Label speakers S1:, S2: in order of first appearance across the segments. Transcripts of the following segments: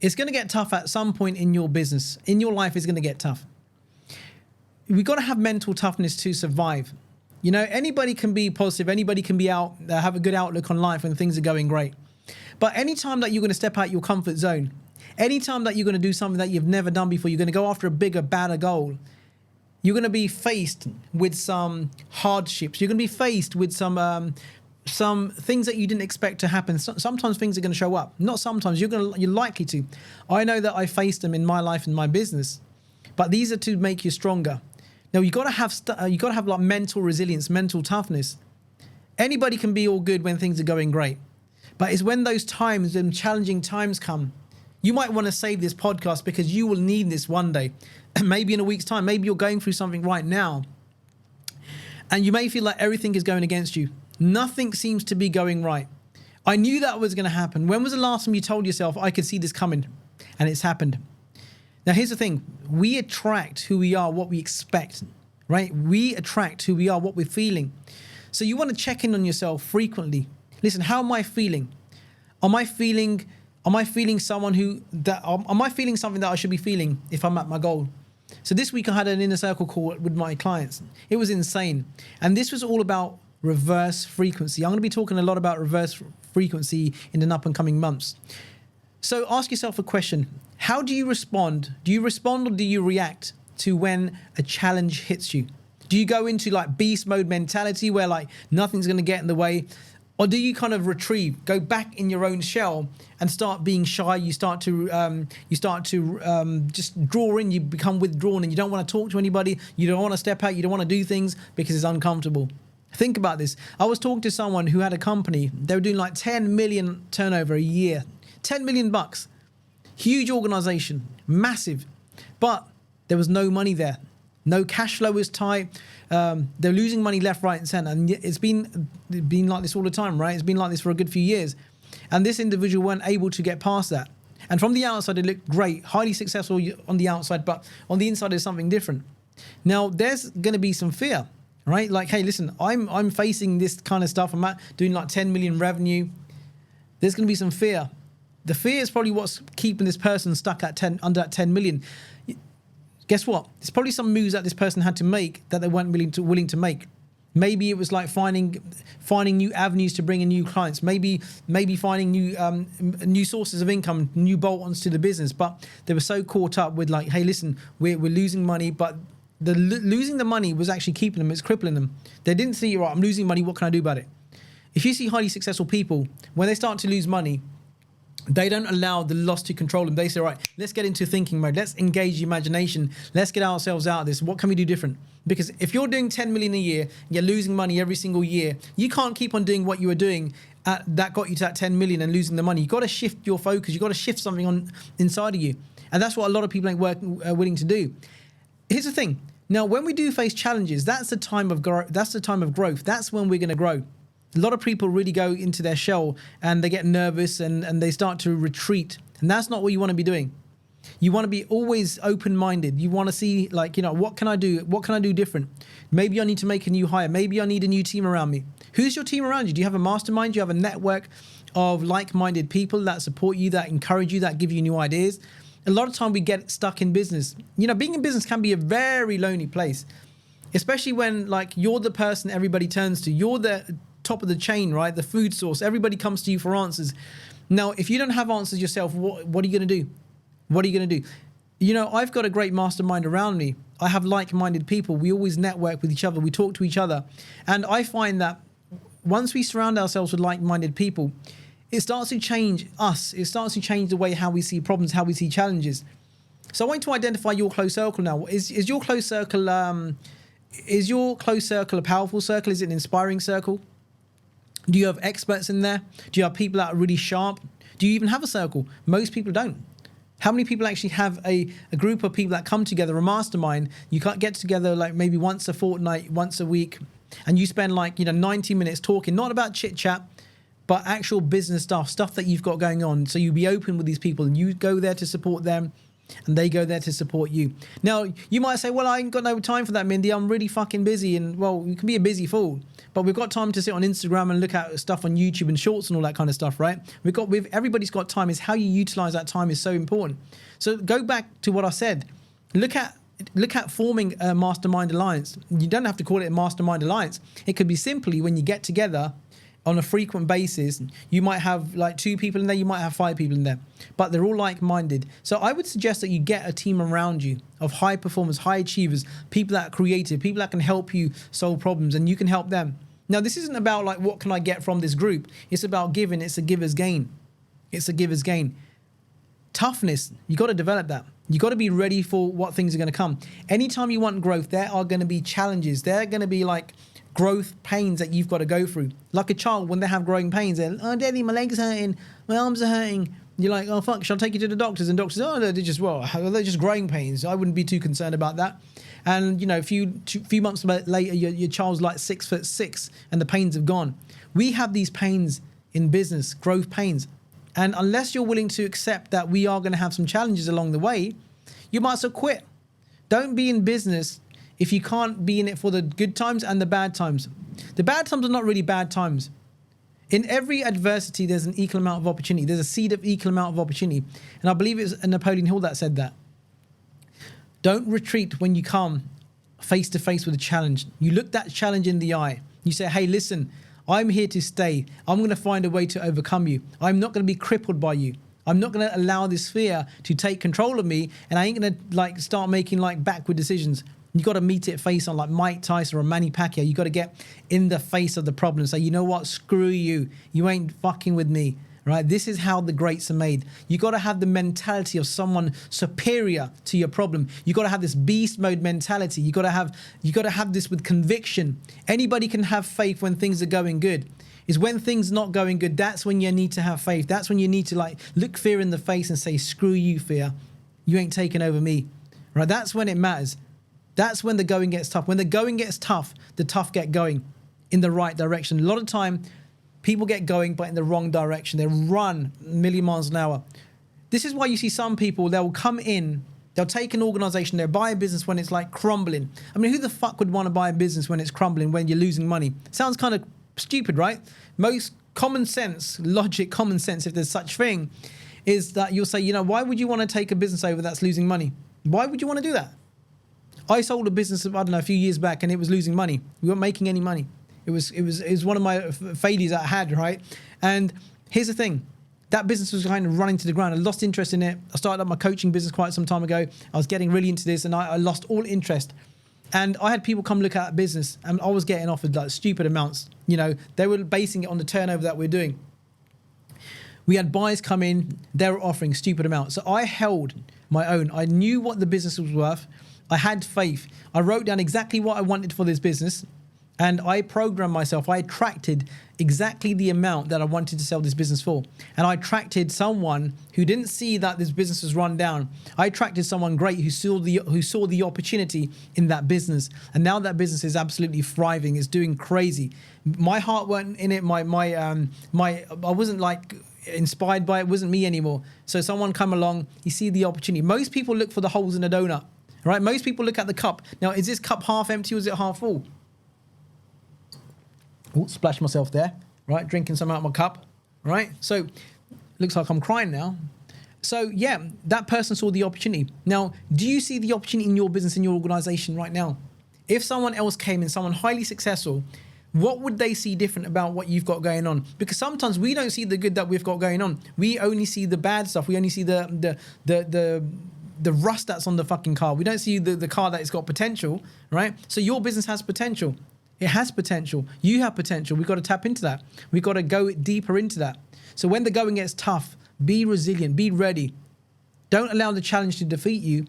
S1: It's going to get tough at some point in your business. In your life, it's going to get tough. We've got to have mental toughness to survive. You know, anybody can be positive. Anybody can be have a good outlook on life when things are going great. But anytime that you're going to step out your comfort zone, anytime that you're going to do something that you've never done before, you're going to go after a bigger, badder goal, you're going to be faced with some hardships. You're going to be faced with some things that you didn't expect to happen. Sometimes things are going to show up. Not sometimes. You're likely to. I know that I faced them in my life and my business, but these are to make you stronger. Now you got to have like mental resilience, mental toughness. Anybody can be all good when things are going great, but it's when those times, when challenging times come. You might want to save this podcast because you will need this one day, maybe in a week's time. Maybe you're going through something right now, and you may feel like everything is going against you. Nothing seems to be going right. I knew that was going to happen. When was the last time you told yourself, I could see this coming? And it's happened. Now, here's the thing. We attract who we are, what we expect, right? We attract who we are, what we're feeling. So you want to check in on yourself frequently. Listen, how am I feeling? Am I feeling something that I should be feeling if I'm at my goal? So this week I had an inner circle call with my clients. It was insane. And this was all about reverse frequency. I'm going to be talking a lot about reverse frequency in the up and coming months. So ask yourself a question. How do you respond? Do you respond or do you react to when a challenge hits you? Do you go into like beast mode mentality where like nothing's going to get in the way? Or do you kind of retrieve, go back in your own shell and start being shy? You start to just draw in, you become withdrawn and you don't want to talk to anybody. You don't want to step out. You don't want to do things because it's uncomfortable. Think about this. I was talking to someone who had a company. They were doing like 10 million turnover a year, 10 million bucks. Huge organization, massive, but there was no money there. No cash flow was tight. They're losing money left, right, and center. And it's been like this all the time, right? It's been like this for a good few years. And this individual weren't able to get past that. And from the outside, it looked great, highly successful on the outside, but on the inside, there's something different. Now, there's going to be some fear, right? Like, hey, listen, I'm facing this kind of stuff. I'm doing like 10 million revenue. There's going to be some fear. The fear is probably what's keeping this person stuck at under that 10 million. Guess what? There's probably some moves that this person had to make that they weren't willing to make. Maybe it was like finding new avenues to bring in new clients. Maybe finding new sources of income, new bolt-ons to the business. But they were so caught up with like, hey, listen, we're losing money, but losing the money was actually keeping them. It's crippling them. They didn't see, right, I'm losing money. What can I do about it? If you see highly successful people, when they start to lose money, they don't allow the loss to control them. They say, right, let's get into thinking mode. Let's engage the imagination. Let's get ourselves out of this. What can we do different? Because if you're doing 10 million a year, you're losing money every single year, you can't keep on doing what you were doing that got you to that 10 million and losing the money. You've got to shift your focus. You've got to shift something on inside of you. And that's what a lot of people ain't willing to do. Here's the thing. Now, when we do face challenges, that's the time of growth. That's when we're going to grow. A lot of people really go into their shell and they get nervous and they start to retreat. And that's not what you want to be doing. You want to be always open-minded. You want to see like, what can I do? What can I do different? Maybe I need to make a new hire. Maybe I need a new team around me. Who's your team around you? Do you have a mastermind? Do you have a network of like-minded people that support you, that encourage you, that give you new ideas? A lot of time we get stuck in business. Being in business can be a very lonely place, especially when like you're the person everybody turns to. You're the top of the chain, right? The food source. Everybody comes to you for answers. Now, if you don't have answers yourself, what are you going to do? What are you going to do? I've got a great mastermind around me. I have like-minded people. We always network with each other. We talk to each other. And I find that once we surround ourselves with like-minded people, it starts to change us. It starts to change the way how we see problems, how we see challenges. So I want to identify your close circle now. Is your close circle a powerful circle? Is it an inspiring circle? Do you have experts in there? Do you have people that are really sharp? Do you even have a circle? Most people don't. How many people actually have a group of people that come together, a mastermind? You can't get together like maybe once a fortnight, once a week, and you spend 90 minutes talking, not about chit chat, but actual business stuff that you've got going on. So you be open with these people and you go there to support them. and they go there to support you. Now, you might say, well, I ain't got no time for that, Mindy. I'm really fucking busy. And well, you can be a busy fool, but we've got time to sit on Instagram and look at stuff on YouTube and shorts and all that kind of stuff, right? Everybody's got time. Is how you utilize that time is so important. So go back to what I said. Look at forming a mastermind alliance. You don't have to call it a mastermind alliance. It could be simply when you get together on a frequent basis, you might have like 2 people in there, you might have 5 people in there, but they're all like-minded. So I would suggest that you get a team around you of high performers, high achievers, people that are creative, people that can help you solve problems, and you can help them. Now, this isn't about like, what can I get from this group? It's about giving. It's a giver's gain. It's a giver's gain. Toughness, you got to develop that. You got to be ready for what things are going to come. Anytime you want growth, there are going to be challenges. There are going to be like growth pains that you've got to go through. Like a child, when they have growing pains, they're, oh, daddy, my legs are hurting, my arms are hurting. You're like, oh, fuck, shall I take you to the doctors? And doctors, oh, no, they're just growing pains. I wouldn't be too concerned about that. And, you know, a few months later, your child's like 6'6" and the pains have gone. We have these pains in business, growth pains. And unless you're willing to accept that we are going to have some challenges along the way, you might as well quit. Don't be in business if you can't be in it for the good times and the bad times. The bad times are not really bad times. In every adversity, there's an equal amount of opportunity. There's a seed of equal amount of opportunity. And I believe it's Napoleon Hill that said that. Don't retreat when you come face to face with a challenge. You look that challenge in the eye. You say, hey, listen, I'm here to stay. I'm going to find a way to overcome you. I'm not going to be crippled by you. I'm not going to allow this fear to take control of me, and I ain't going to like start making like backward decisions. You got to meet it face on, like Mike Tyson or Manny Pacquiao. You got to get in the face of the problem. Say, you know what? Screw you. You ain't fucking with me. Right? This is how the greats are made. You got to have the mentality of someone superior to your problem. You got to have this beast mode mentality. You got to have this with conviction. Anybody can have faith when things are going good. Is when things not going good, that's when you need to have faith. That's when you need to like look fear in the face and say, screw you, fear. You ain't taking over me. Right? That's when it matters. That's when the going gets tough. When the going gets tough, the tough get going in the right direction. A lot of time, people get going, but in the wrong direction. They run a million miles an hour. This is why you see some people, they'll come in, they'll take an organization, they'll buy a business when it's like crumbling. I mean, who the fuck would want to buy a business when it's crumbling, when you're losing money? Sounds kind of stupid, right? Most common sense, logic, common sense, if there's such thing, is that you'll say, you know, why would you want to take a business over that's losing money? Why would you want to do that? I sold a business, I don't know, a few years back, and it was losing money. We weren't making any money. It was one of my failures that I had, right? And here's the thing. That business was kind of running to the ground. I lost interest in it. I started up my coaching business quite some time ago. I was getting really into this, and I lost all interest. And I had people come look at that business, and I was getting offered like stupid amounts. You know, they were basing it on the turnover that we're doing. We had buyers come in. They were offering stupid amounts. So I held my own. I knew what the business was worth. I had faith. I wrote down exactly what I wanted for this business. And I programmed myself. I attracted exactly the amount that I wanted to sell this business for. And I attracted someone who didn't see that this business was run down. I attracted someone great who saw the opportunity in that business. And now that business is absolutely thriving. It's doing crazy. My heart weren't in it. I wasn't like inspired by it. It wasn't me anymore. So someone come along, you see the opportunity. Most people look for the holes in the donut, right? Most people look at the cup. Now, is this cup half empty or is it half full? Oh, splashed myself there, right? Drinking some out of my cup, right? So, looks like I'm crying now. So, yeah, that person saw the opportunity. Now, do you see the opportunity in your business, in your organization right now? If someone else came in, someone highly successful, what would they see different about what you've got going on? Because sometimes we don't see the good that we've got going on. We only see the bad stuff. We only see the rust that's on the fucking car. We don't see the car that it's got potential, right? So your business has potential. It has potential. You have potential. We've got to tap into that. We've got to go deeper into that. So when the going gets tough, be resilient, be ready. Don't allow the challenge to defeat you.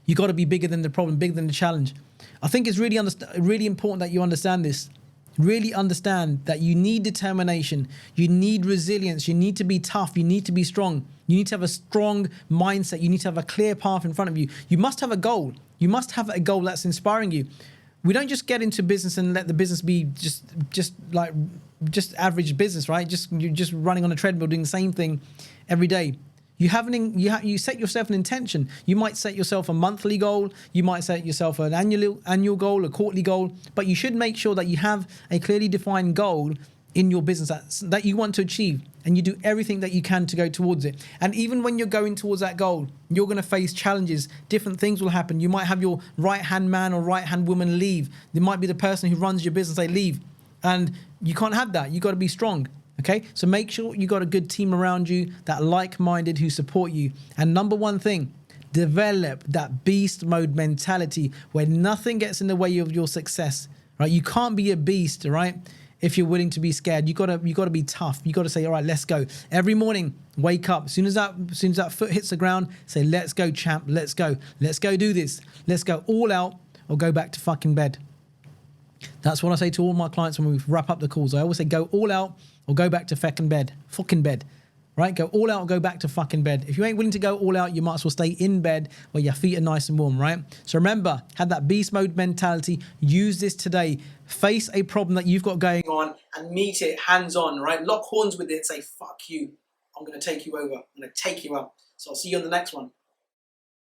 S1: You got to be bigger than the problem, bigger than the challenge. I think it's really important that you understand this. Really understand that you need determination. You need resilience. You need to be tough. You need to be strong. You need to have a strong mindset. You need to have a clear path in front of you. You must have a goal. You must have a goal that's inspiring you. We don't just get into business and let the business be just average business, right? You're just running on a treadmill doing the same thing every day. You set yourself an intention. You might set yourself a monthly goal. You might set yourself an annual goal, a quarterly goal. But you should make sure that you have a clearly defined goal in your business that you want to achieve, and you do everything that you can to go towards it. And even when you're going towards that goal, you're going to face challenges. Different things will happen. You might have your right-hand man or right-hand woman leave. There might be the person who runs your business, they leave. And you can't have that. You got to be strong. Okay, so make sure you got a good team around you that are like-minded, who support you. And number one thing, develop that beast mode mentality where nothing gets in the way of your success. Right? You can't be a beast, right? If you're willing to be scared, you gotta be tough. You gotta say, all right, let's go. Every morning, wake up. As soon as that foot hits the ground, say, let's go, champ. Let's go. Let's go do this. Let's go all out or go back to fucking bed. That's what I say to all my clients when we wrap up the calls. I always say, go all out or go back to fucking bed. Fucking bed. Right? Go all out or go back to fucking bed. If you ain't willing to go all out, you might as well stay in bed where your feet are nice and warm, right? So remember, have that beast mode mentality. Use this today. Face a problem that you've got going on and meet it hands on, right? Lock horns with it. Say, fuck you. I'm going to take you over. I'm going to take you out. So I'll see you on the next one.